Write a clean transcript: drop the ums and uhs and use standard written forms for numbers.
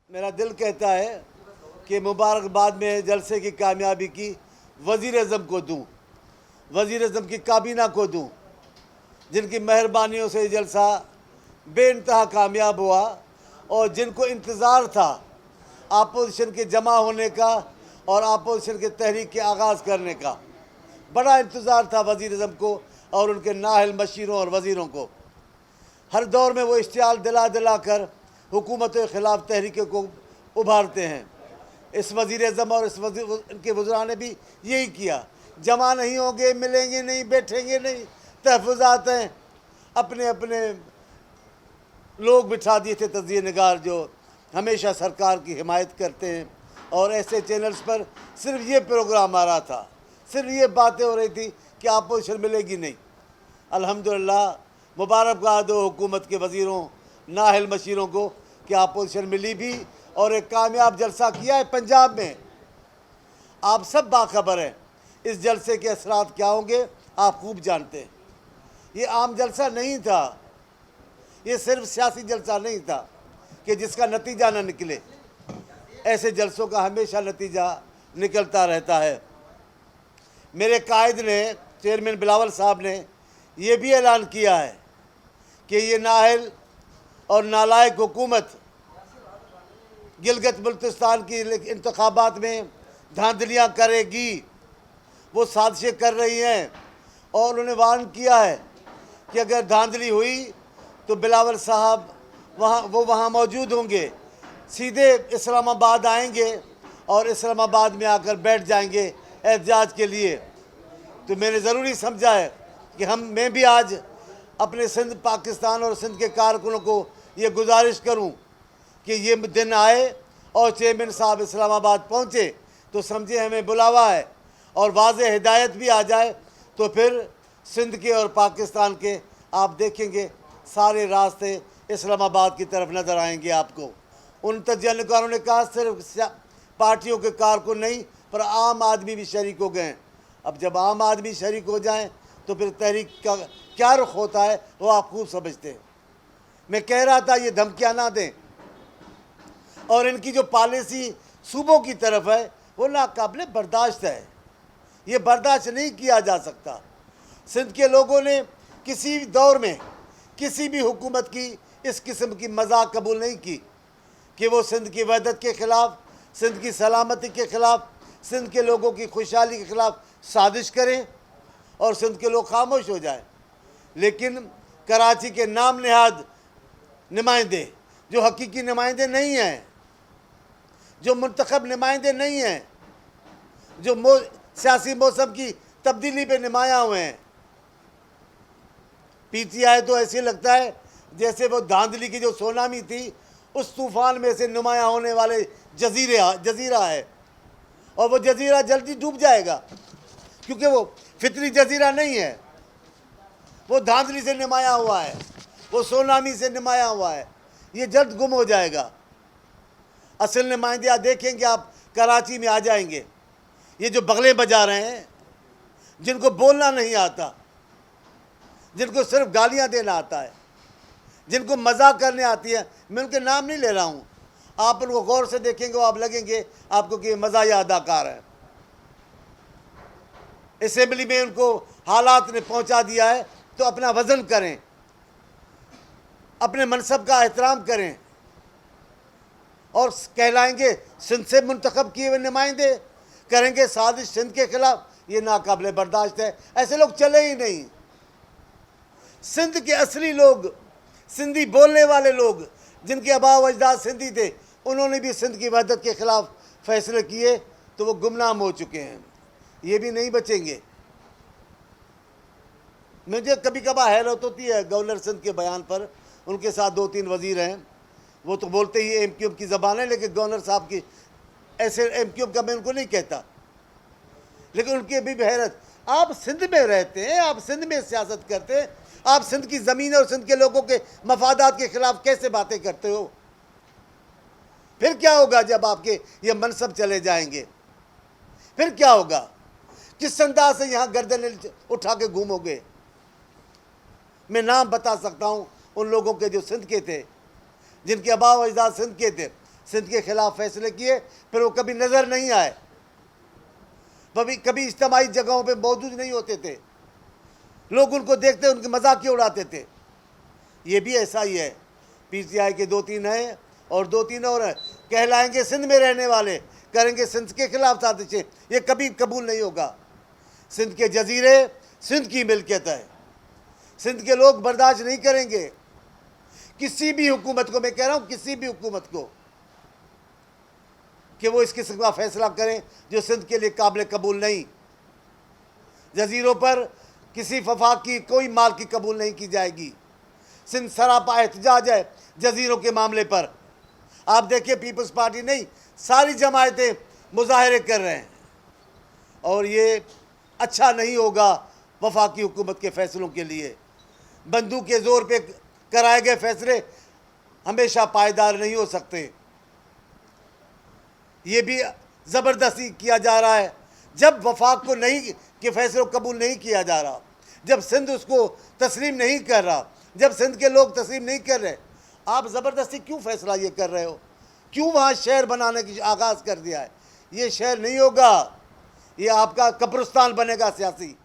मेरा दिल कहता है कि मुबारकबाद में जलसे की कामयाबी की वज़ीर-ए-आज़म को दूँ, वज़ीर-ए-आज़म की काबीना को दूँ, जिनकी मेहरबानियों से ये जलसा बेइंतहा कामयाब हुआ और जिनको इंतज़ार था अपोजिशन के जमा होने का और अपोजिशन के तहरीक के आगाज़ करने का। बड़ा इंतज़ार था वज़ीर-ए-आज़म को और उनके नाअहल मशीरों और वज़ीरों को। हर दौर में वो इश्तियाल दिला दिला कर हुकूमत के ख़िलाफ़ तहरीकों को उभारते हैं। इस वज़ीर-ए-आज़म और इनके वज़रा ने भी यही किया। जमा नहीं होंगे, मिलेंगे नहीं, बैठेंगे नहीं, तहफ़्फ़ुज़ात हैं। अपने अपने लोग बिठा दिए थे तज़किया निगार जो हमेशा सरकार की हिमायत करते हैं और ऐसे चैनल्स पर सिर्फ ये प्रोग्राम आ रहा था, सिर्फ ये बातें हो रही थी कि अपोजिशन मिलेगी नहीं। अल्हम्दुलिल्लाह मुबारकबाद हो हुकूमत के वज़ीरों, नाअहल मशीरों को कि अपोजिशन मिली भी और एक कामयाब जलसा किया है पंजाब में। आप सब बाखबर हैं इस जलसे के असरात क्या होंगे, आप खूब जानते हैं। ये आम जलसा नहीं था, ये सिर्फ सियासी जलसा नहीं था कि जिसका नतीजा न निकले। ऐसे जलसों का हमेशा नतीजा निकलता रहता है। मेरे कायद ने, चेयरमैन बिलावल साहब ने ये भी ऐलान किया है कि ये नाअहल और नालायक हुकूमत गिलगित बल्तिस्तान की इंतखाबात में धांधलियाँ करेगी, वो साजिशें कर रही हैं और उन्होंने वार्न किया है कि अगर धांधली हुई तो बिलावल साहब वहाँ मौजूद होंगे, सीधे इस्लामाबाद आएंगे और इस्लामाबाद में आकर बैठ जाएंगे एहतजाज के लिए। तो मैंने ज़रूरी समझा है कि मैं भी आज अपने सिंध पाकिस्तान और सिंध के कारकुनों को ये गुजारिश करूं कि ये दिन आए और चेयरमैन साहब इस्लामाबाद पहुंचे तो समझे हमें बुलावा है और वाज़ेह हिदायत भी आ जाए तो फिर सिंध के और पाकिस्तान के आप देखेंगे सारे रास्ते इस्लामाबाद की तरफ नज़र आएंगे आपको। उन तजल्लुकारों ने कहा सिर्फ पार्टियों के कारकुन नहीं पर आम आदमी भी शरीक हो गए। अब जब आम आदमी शरीक हो जाएं तो फिर तहरीक का क्या रुख होता है वो आप खूब समझते हैं। मैं कह रहा था ये धमकियाँ ना दें और इनकी जो पॉलिसी सूबों की तरफ है वो नाकाबिले बर्दाश्त है, ये बर्दाश्त नहीं किया जा सकता। सिंध के लोगों ने किसी दौर में किसी भी हुकूमत की इस किस्म की मजाक कबूल नहीं की कि वो सिंध की वहदत के ख़िलाफ़, सिंध की सलामती के ख़िलाफ़, सिंध के लोगों की खुशहाली के ख़िलाफ़ साजिश करें और सिंध के लोग खामोश हो जाए। लेकिन कराची के नाम नहाद नुमाइंदे जो हकीकी नुमाइंदे नहीं हैं, जो मुंतखब नुमाइंदे नहीं हैं, जो सियासी मौसम की तब्दीली पे नुमायाँ हुए हैं। PTI तो ऐसे लगता है जैसे वो धांधली की जो सुनामी थी उस तूफ़ान में से नुमायाँ होने वाले जजीरा है और वो जजीरा जल्दी डूब जाएगा क्योंकि वो फितरी जजीरा नहीं है, वो धांधली से नुमाया हुआ है, वो सुनामी से नुमाया हुआ है, ये जल्द गुम हो जाएगा। असल नुमाइंदे आप देखेंगे आप कराची में आ जाएंगे, ये जो बगलें बजा रहे हैं, जिनको बोलना नहीं आता, जिनको सिर्फ गालियां देना आता है, जिनको मजाक करने आती है, मैं उनके नाम नहीं ले रहा हूँ, आप उनको गौर से देखेंगे आप लगेंगे आपको कि मज़ाहिया अदाकार है। असेंबली में उनको हालात ने पहुंचा दिया है तो अपना वज़न करें, अपने मनसब का एहतराम करें और कहलाएंगे सिंध से मुंतखब किए हुए नुमाइंदे, करेंगे साजिश सिंध के ख़िलाफ़। ये नाकाबिले बर्दाश्त है, ऐसे लोग चले ही नहीं। सिंध के असली लोग, सिंधी बोलने वाले लोग जिनके आबाओ अजदाद सिंधी थे, उन्होंने भी सिंध की वहदत के ख़िलाफ़ फ़ैसले किए तो वो गुमनाम हो चुके हैं, ये भी नहीं बचेंगे। मुझे कभी कभार हैरत होती है गवर्नर सिंध के बयान पर, उनके साथ 2-3 वज़ीर हैं, वो तो बोलते ही MQM की ज़बान है, लेकिन गवर्नर साहब की ऐसे MQM का मैं उनको नहीं कहता, लेकिन उनकी अभी भी हैरत। आप सिंध में रहते हैं, आप सिंध में सियासत करते हैं, आप सिंध की ज़मीन और सिंध के लोगों के मफादात के ख़िलाफ़ कैसे बातें करते हो? फिर क्या होगा जब आपके ये मनसब चले जाएंगे? फिर क्या होगा? किस अंदाज से यहाँ गर्दन उठा के घूमोगे? मैं नाम बता सकता हूँ उन लोगों के जो सिंध के थे, जिनके आबाओ अजदाद सिंध के थे, सिंध के खिलाफ फैसले किए, फिर वो कभी नज़र नहीं आए, कभी इज्तिमाई जगहों पे मौजूद नहीं होते थे, लोग उनको देखते उनके मजाक क्यों उड़ाते थे। ये भी ऐसा ही है, पीटीआई के 2-3 हैं और 2-3 और हैं, कहलाएंगे सिंध में रहने वाले, करेंगे सिंध के खिलाफ साजिशें, ये कभी कबूल नहीं होगा। सिंध के जजीरे सिंध की मिल्कियत है, सिंध के लोग बर्दाश्त नहीं करेंगे किसी भी हुकूमत को, मैं कह रहा हूँ किसी भी हुकूमत को, कि वो इस किस्म का फैसला करें जो सिंध के लिए काबिल कबूल नहीं। जजीरों पर किसी वफाक की कोई माल की कबूल नहीं की जाएगी। सिंध सरापा एहतजाज है जजीरों के मामले पर। आप देखिए पीपल्स पार्टी नहीं, सारी जमायतें मुजाहरे कर रहे हैं, और ये अच्छा नहीं होगा वफाकी हुकूमत के फ़ैसलों के लिए। बंदूक के ज़ोर पे कराए गए फैसले हमेशा पायदार नहीं हो सकते। ये भी ज़बरदस्ती किया जा रहा है, जब वफाक को नहीं के फैसलों को कबूल नहीं किया जा रहा, जब सिंध उसको तस्लीम नहीं कर रहा, जब सिंध के लोग तस्लीम नहीं कर रहे, आप ज़बरदस्ती क्यों फैसला ये कर रहे हो? क्यों वहाँ शहर बनाने की आगाज़ कर दिया है? ये शहर नहीं होगा, ये आपका कब्रिस्तान बनेगा सियासी।